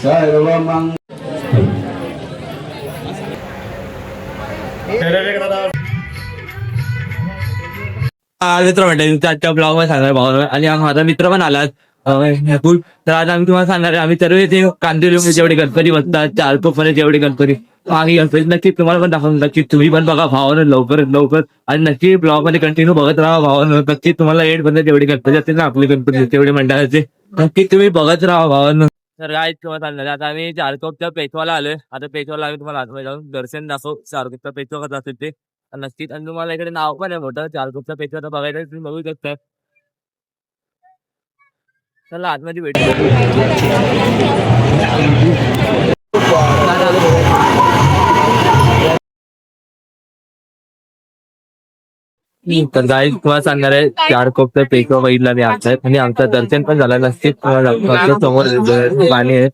सर्वमंग मित्र म्हणते आजच्या ब्लॉग मध्ये सांगणार भाऊ आणि माझा मित्र पण आला तर आज आम्ही तुम्हाला सांगणार आहे आम्ही सर्व इथे कांदिवली जेवढे गणपती बसतात चारकोपमध्ये जेवढे गणपती आम्ही गणपती नक्की तुम्हाला पण दाखवून नक्की तुम्ही पण बघा भावानं लवकर आणि नक्की ब्लॉग मध्ये कंटिन्यू बघत राहा भावानं नक्की तुम्हाला एड मध्ये जेवढे गणपती असतील ना आपले गणपती तेवढे मंडळाचे नक्की तुम्ही बघत राहा भावानं. तर काय तुम्हाला सांगणार आता आम्ही चारकोपच्या पेशवाला आलोय. आता पेशवाला आम्ही तुम्हाला आतमध्ये जाऊन दर्शन दाखव चारकोपचा पेशवा कसा असेल ते नक्कीच. आणि तुम्हाला इकडे नाव पण आहे मोठं चारकोपचा पेशवा तर बघायला तुम्ही बघू शकता. चला आतमध्ये भेटू. तर गाईज तुम्हाला सांगणार आहे चारकोपचा पेशवा बघितला मी आमचा आणि आमचं दर्शन पण झालं. नक्कीच समोर पाणी आहे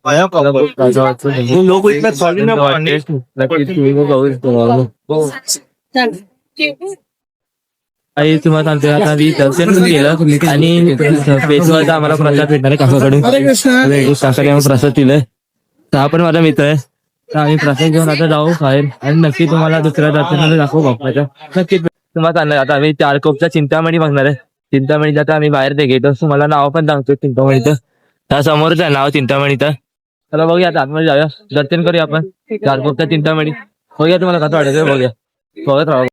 आई तुम्हाला सांगते आता मी दर्शन पण केलं आणि पेशवाचा आम्हाला प्रसाद भेटणार आहे काकाकडून काकाने प्रसाद दिलाय. तर हा पण माझा मित्र आहे. तर आम्ही प्रसाद घेऊन आता जाऊ बाहेर आणि नक्की तुम्हाला दुसऱ्या दर्शनाला दाखवू बाप्पाच्या. नक्कीच तुम्हाला सांगणार आता आम्ही चारकोपचा चिंतामणी बघणार आहे. चिंतामणीचं आता आम्ही बाहेर ते घेतो तुम्हाला नाव पण सांगतो चिंतामणीचं. त्या समोरच आहे नाव चिंतामणीचं. चला बघूया आता आतमध्ये जाऊया दर्शन करूया आपण चारकोपचा चिंतामणी. बघूया तुम्हाला कसं वाटतं बघूया बघत राहा.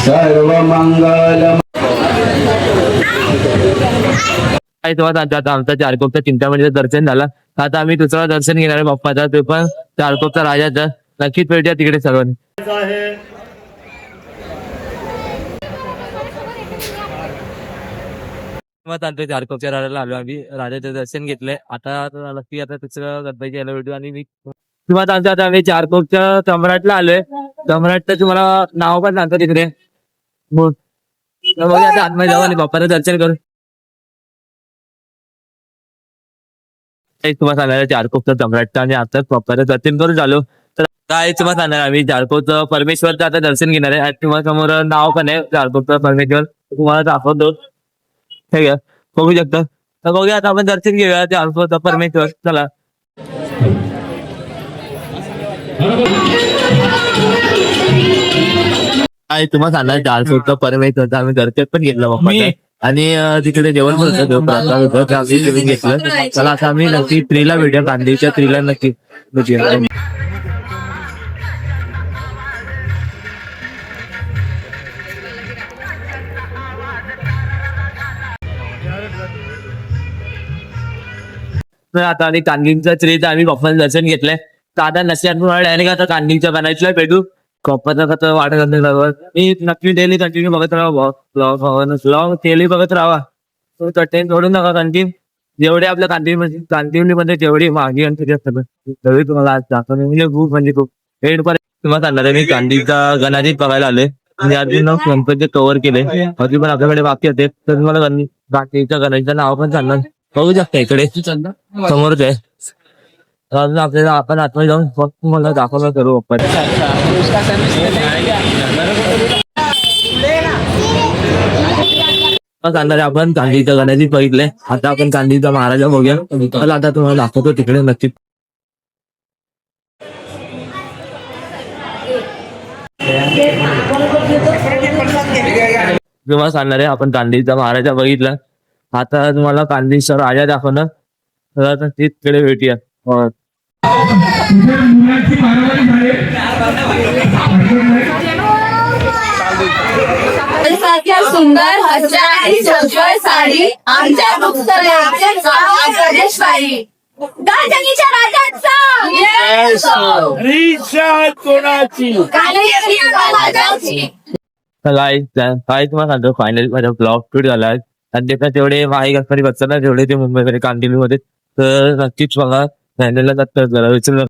सर्वमंगल तुम्हाला सांगतो आता आमचा चारकोपचा चिंतामणीचं दर्शन झालं. आता आम्ही दुसरा दर्शन घेणार आहे बाप्पाचा ते पण चारकोपचा राजाचा. नक्कीच भेटूया तिकडे सर्वांनी. सांगतोय चारकोपच्या राजाला आलो आम्ही राजाचं दर्शन घेतलंय. आता नक्की आता दुसरं गणपती यायला भेटू. आणि मी तुम्हाला सांगतो आता आम्ही चारकोपच्या सम्राटला आलोय. सम्राटचं तुम्हाला नाव पण सांगतो तिकडे बघूया आता आतमध्ये जाऊ आणि बाप्पाचं दर्शन करू. तुम्हाला सांगणार चारकोपचा सम्राटचं आणि आता बाप्पाचं दर्शन करून झालो. तर काय तुम्हाला सांगणार आम्ही चारकोपचं परमेश्वरचं आता दर्शन घेणार आहे. आणि तुम्हाला समोर नाव पण आहे चारकोपचा परमेश्वर तुम्हाला दाखवतो ठीक आहे बघू शकता. तर बघूया आता आपण दर्शन घेऊया चारकोपचा परमेश्वर. चला काय तुम्हाला सांगणार चारकोपचा परमेश्वरचा आम्ही दर्शन पण घेतलं बाप्पाचं आणि तिकडे जेवण पण होतं आम्ही जेवण घेतलं. चला आता आम्ही नक्की ट्रीला भेटूया कांदिवच्या ट्रीला नक्की भेटूया. आता आणि कांदिवच्या ट्रीचं आम्ही बाप्पाचं दर्शन घेतलंय. तर आता नशियात डायरेक्ट आता कांदिवच्या बनायला भेटू कप्पाचा कसं वाटत मी नक्की डेली कंटिन्यू बघत राहा ब्लॉग डेली बघत राहा. तो चटणी सोडून नका कंटिन्यू जेवढे आपल्या कांदिवलीमध्ये जेवढी मागे गणपती असतात तेवढी तुम्हाला आज दाखवणे म्हणजे खूप म्हणजे खूप हेड पर्यंत तुम्हाला सांगणार आहे. मी कांदिवचा गणाजीत बघायला आलोय म्हणजे अजून गणपती कव्हर केले अजून पण आपल्याकडे बाकी होते. तर तुम्हाला कांदिवच्या गणाजीचं नाव पण सांगणार बघू शकता इकडे समोरच आहे. अजून आपल्याला आपण आतमध्ये जाऊन फक्त मला दाखवलं करू आपण सांगणार आपण कांदिवच्या गणाजीत बघितलंय. आता आपण कांदिवचा महाराजा बघूया. चला आता तुम्हाला दाखवतो तिकडे नक्की. तुम्हाला सांगणार आहे आपण कांदिवचा महाराजा बघितला. आता तुम्हाला कांदिवचा राजा दाखवणं तर तिकडे भेटूया. सुंदर आणि सजवळ साडी आमच्या गाजनीच्या राजांचा काय तुम्हाला सांगतो फायनल माझा ब्लॉग शूट झालाय आणि त्याचा तेवढे माही गणपती बसतात ना तेवढे ते मुंबईमध्ये कांदिवलीमध्ये तर नक्कीच बघा फायनलला विचार